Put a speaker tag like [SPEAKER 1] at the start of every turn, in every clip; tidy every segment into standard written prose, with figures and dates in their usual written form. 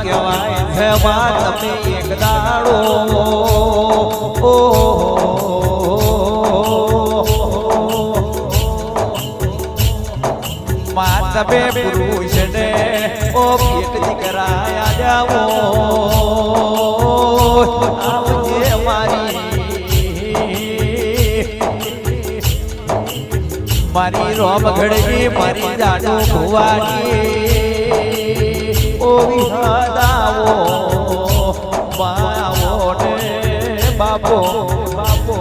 [SPEAKER 1] કહેવાય છે માં તમે એક દાડો માં તમે પુરુષને ઓ પેટ દીકરાયા જાવો આવજે મારી રોમ ઘડની મારી જાડો ભુવાની ઓ વિહદાવો માવો ને બાપો બાપો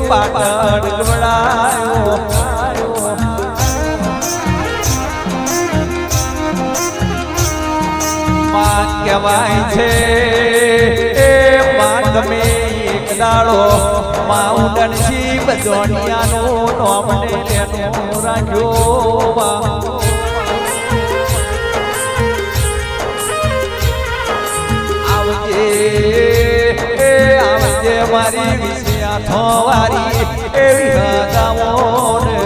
[SPEAKER 1] પાટણ ગવડાયો માં કહેવાય છે માં તમે એક દાડો માઉન્ટન જી બજોનિયાનો નોમને લેનો રાખ્યો આવજે આવજે મારી વિષયા થોવારી એવી હદાવો ને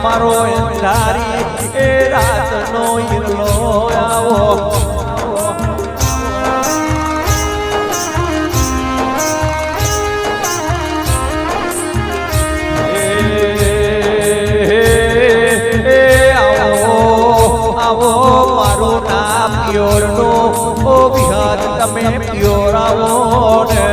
[SPEAKER 1] મારો અંધારી એ રાતનો ઈરલો આવો આવો મારું નામ પ્યોર નો ઓ વિહદ તમે પ્યોર આવો ને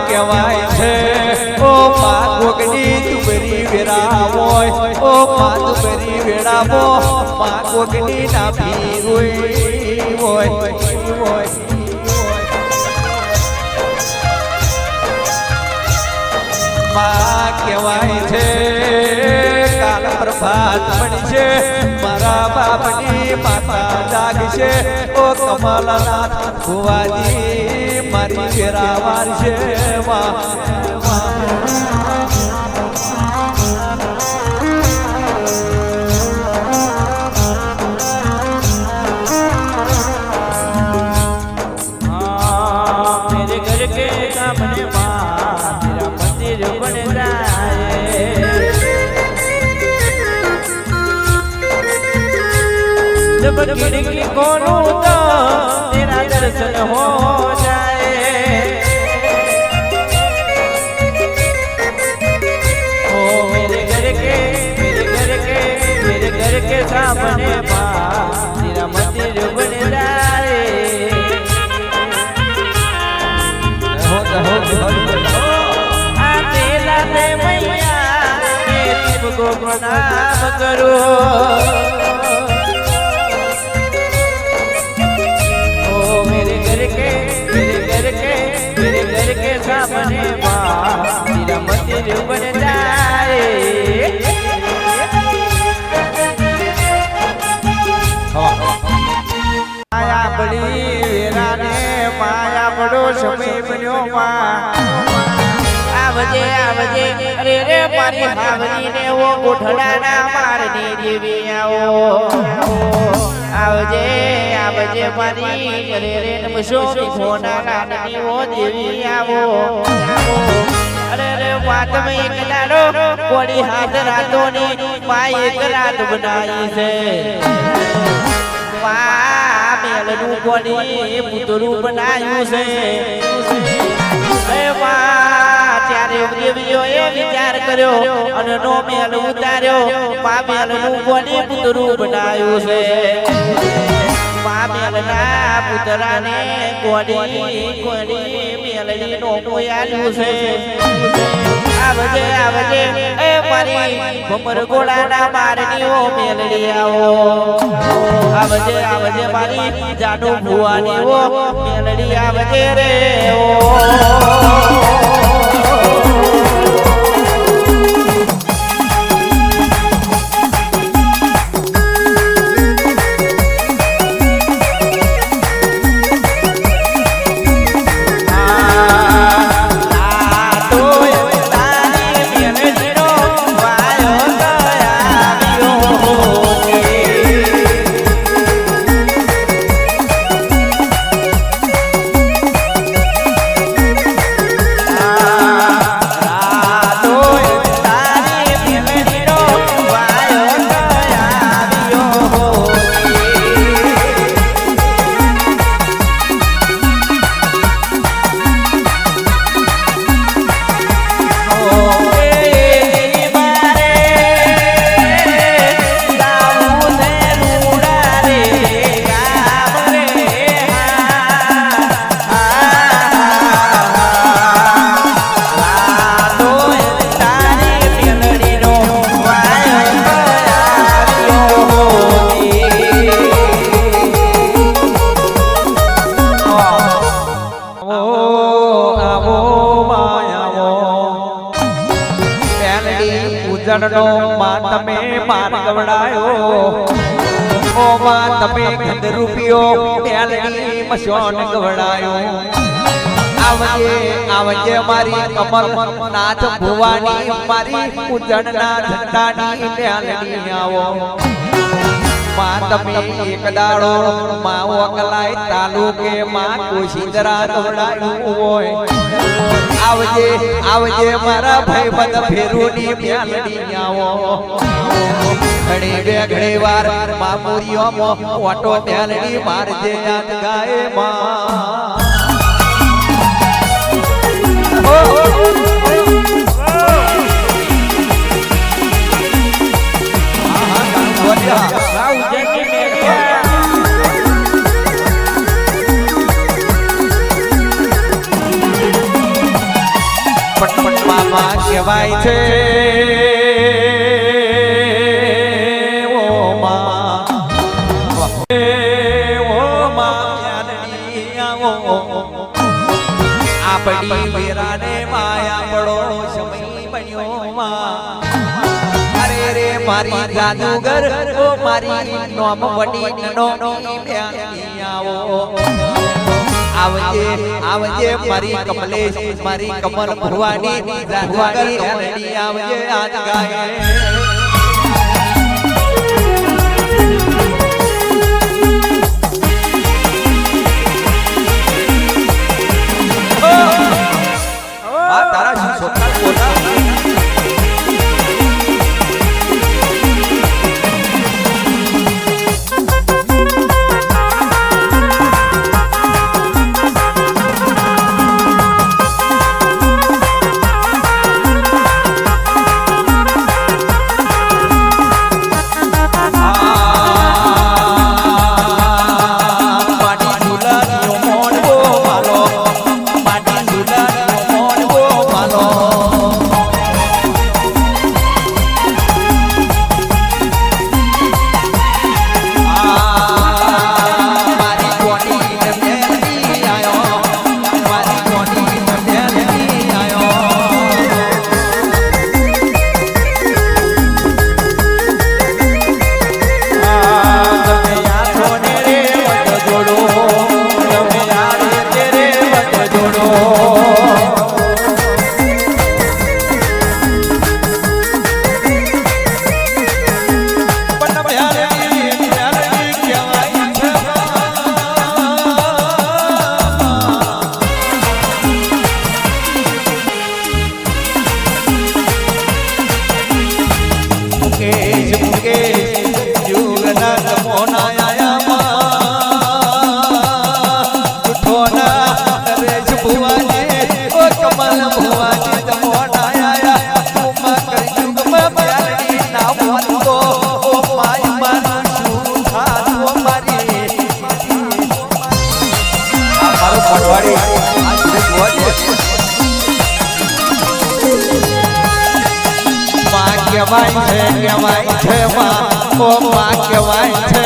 [SPEAKER 1] કહેવાય છે ઓ માં ગોગની તુબરી વેરાવો ઓ માં તુબરી વેરાવો માં ગોગની ના ભી હોય માં કહેવાય છે કાલ પ્રભાત બનશે મારા બાપની માતા જાગશે ઓ કમલનાથ ભુવાજી મારી વેરા વારશે
[SPEAKER 2] मेरे घर के सामने माँ जब खिड़की खोलूं तो तेरा दर्शन हो जाए। ओ मेरे घर के सामने माँ तेरा मंदिर बन जाए। तेरा दे मैया मैं तुमको प्रणाम करूं। मेरे घर के सामने माँ तेरा मंदिर बन जाए। माया बड़ी वेरा ने माया बड़ो समय बन्यो माँ। आवजे आवजे अरे रे मारी हावरी ने वो गोठड़ा ना मारनी देवी आओ। आवजे आवजे मारी अरे रे नमशो निखोना नानी वो देवी आवो। अरे रे बात में एक दाड़ो कोड़ी हाथ रातों ने माँ एक रात बनाई से। माँ मेलनू कोड़ी पुतरू बनायू से। ત્યારે દેવીઓએ વિચાર કર્યો અને નો મેલ ઉતાર્યો। મા મેલનું કોની પુતરું બનાવ્યું છે। મા મેલના પુતરાને કોની મેલડીનો મોયાલ્યું છે। આવજે આવજે એ મારી ભમર ગોળાના મારણીઓ મેલડી આવો। આવજે આવજે મારી જાડુ ભુવાનીઓ મેલડી આવજે રે ઓ।
[SPEAKER 1] ઉજળનો માં તમે માર ગવડાયો। ઓ માં તમે ખંડ રૂપિયો મેલડી મશોન ગવડાયો। આવજે આવજે મારી કમર નાથ ભુવાની મારી ઉજળના ઝંડાની મેલડી આવો। માં તમે એક દાડો માં ઓકલાય તાલુકે માં કોશિંદરા ગવડાયું હોય। आवजे आवजे मारा भाई बद फेरूनी मेलडी आવો। घड़ी बे घड़ी वार मामूरियो मो ओटो मेलडी मारजे याद गाए मां। ओ मामा कहेवाय छे ओ मां मेलडी आवो। आपड़ी वीराने माया बड़ो समय बन्यो मां। अरे रे मारी जादूगर ओ मारी नोम वडी ननो मेलडी आवो। आवजे आवजे मारी कमलेश मारी कमल भुवानी जादूगर मेलडी आवजे आज गाए। तारा छोटा बोला કહેવાય છે માં ઓ માં કહેવાય છે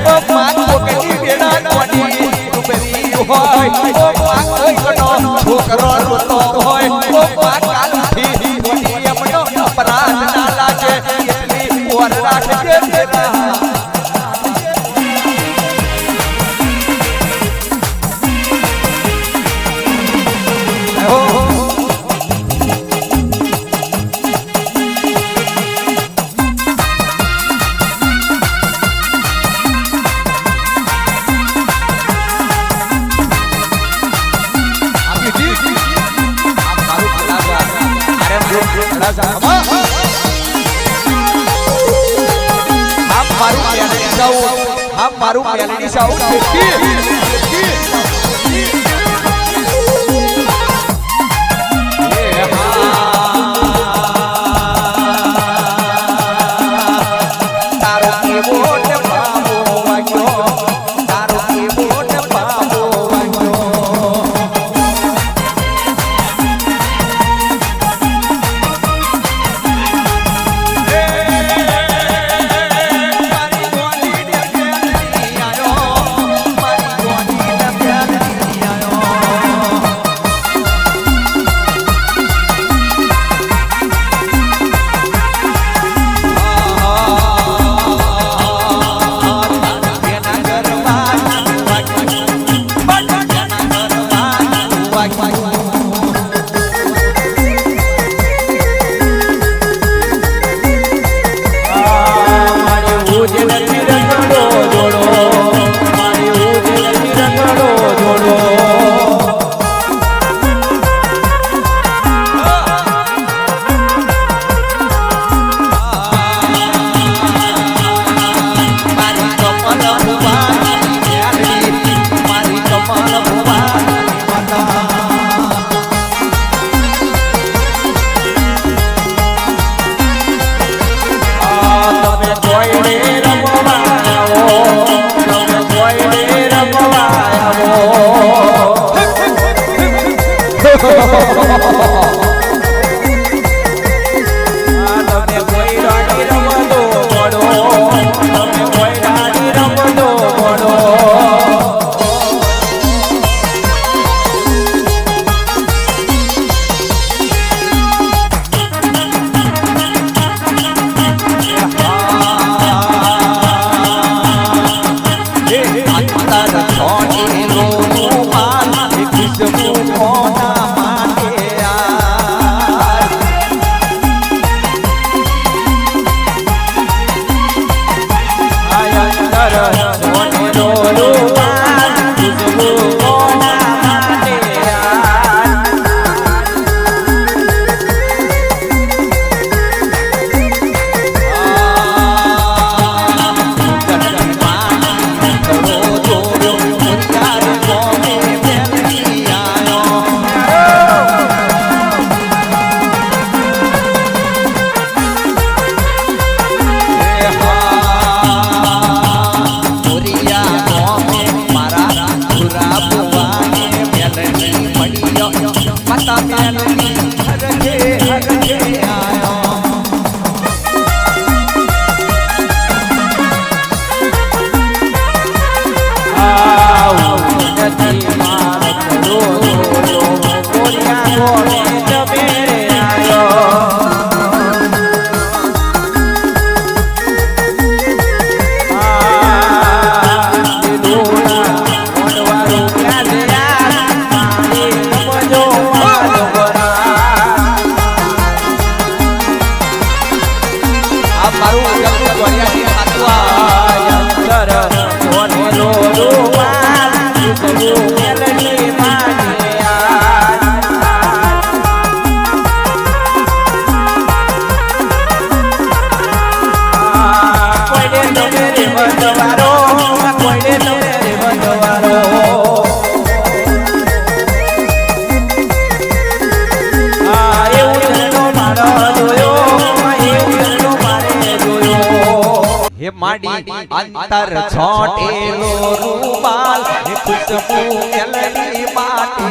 [SPEAKER 1] ઓ માં કોકની બેડા કોની ઉભરી હોય ઓ માં કોઈ કનો છોકરો રોતો હોય ઓ માં કાલ ઉઠી કોની એમનો અપરાધ ના લાગે એટલી ઓર રાખજે તેરા મારું મેલડી સાઉથ તારો કેવો ને બાબો વાગ્યો તારો કેવો ને બાબો વાગ્યો અંતર છોટેલો રૂમાલ ખુશબુ મેલડી માટે.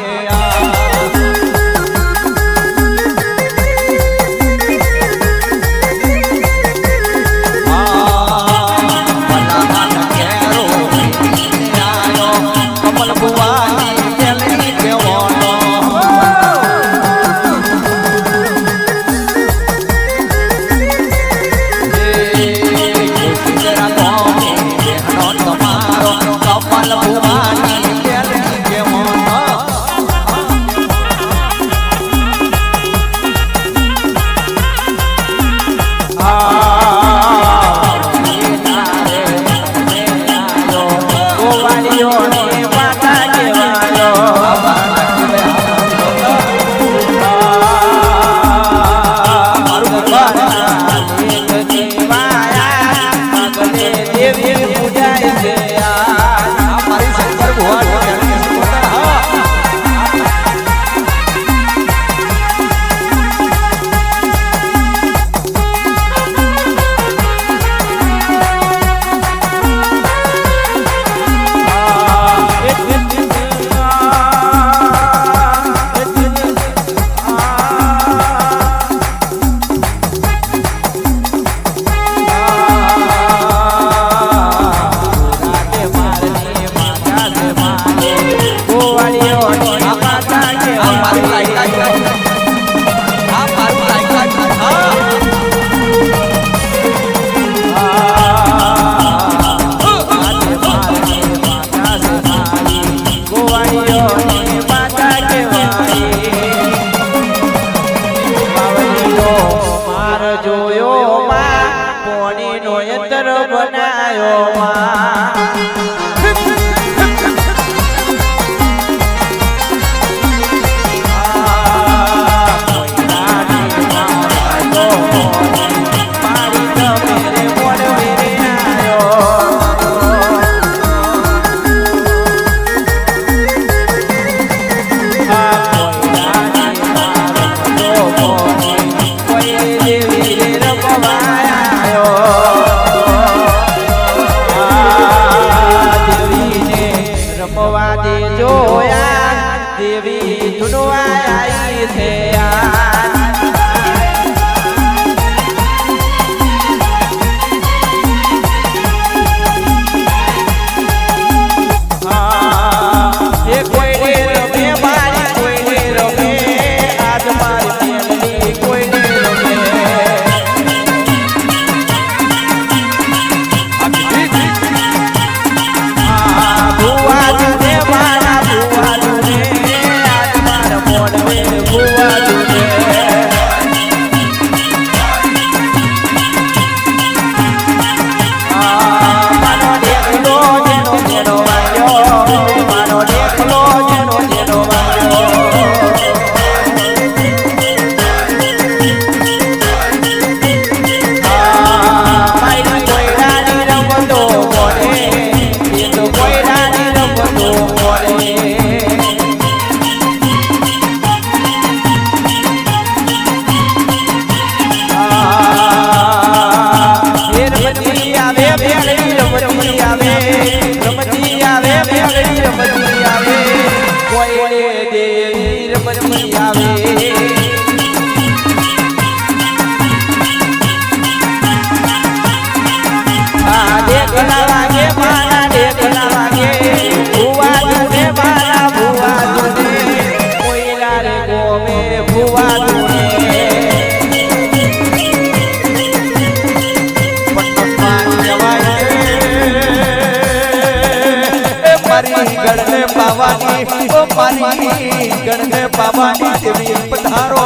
[SPEAKER 1] મારી ગણને બાબાની દેવી પધારો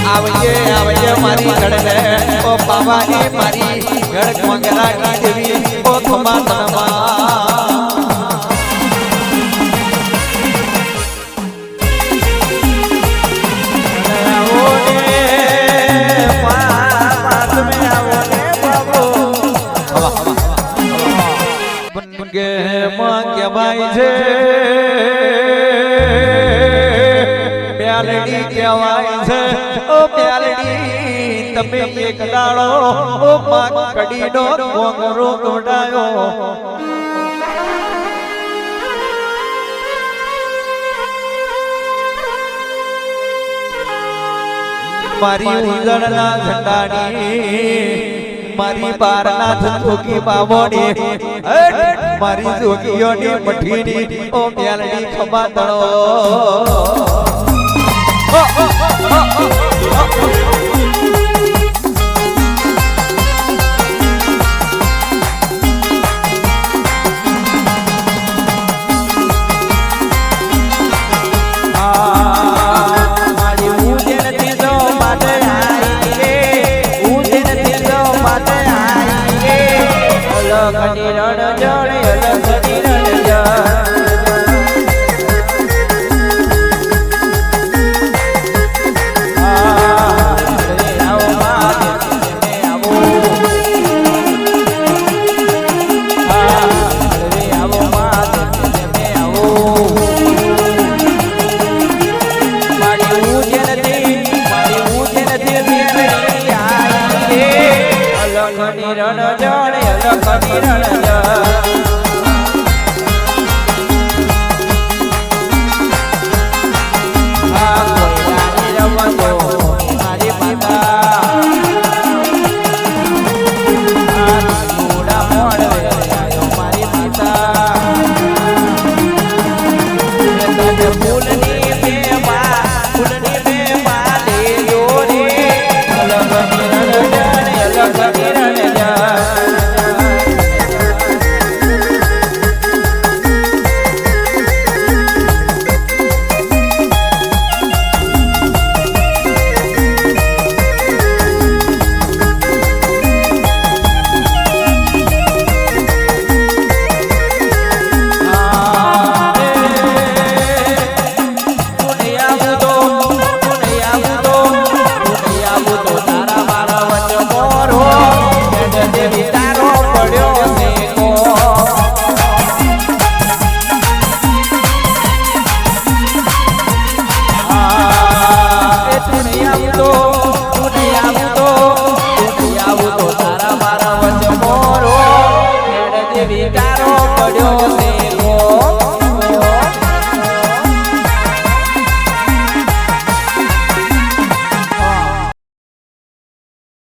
[SPEAKER 1] આવજે આવજે મારી ગણને ઓ બાબાની મારી ગણ મંગલાની દેવી ઓ ખમા કહેવાય છે પ્યાલડી કહેવાય છે ઓ પ્યાલડી તમે એક દાડો ઓ પાક કડીનો ગોંગરો તોડાયો મારી ઉજળના ઝંડાની મારી પારનાથ જોગી બાવોની મારી જોગીઓની મઠીની ઓ પ્યાલડી ખમા તણો
[SPEAKER 2] વિચારો પડ્યો છે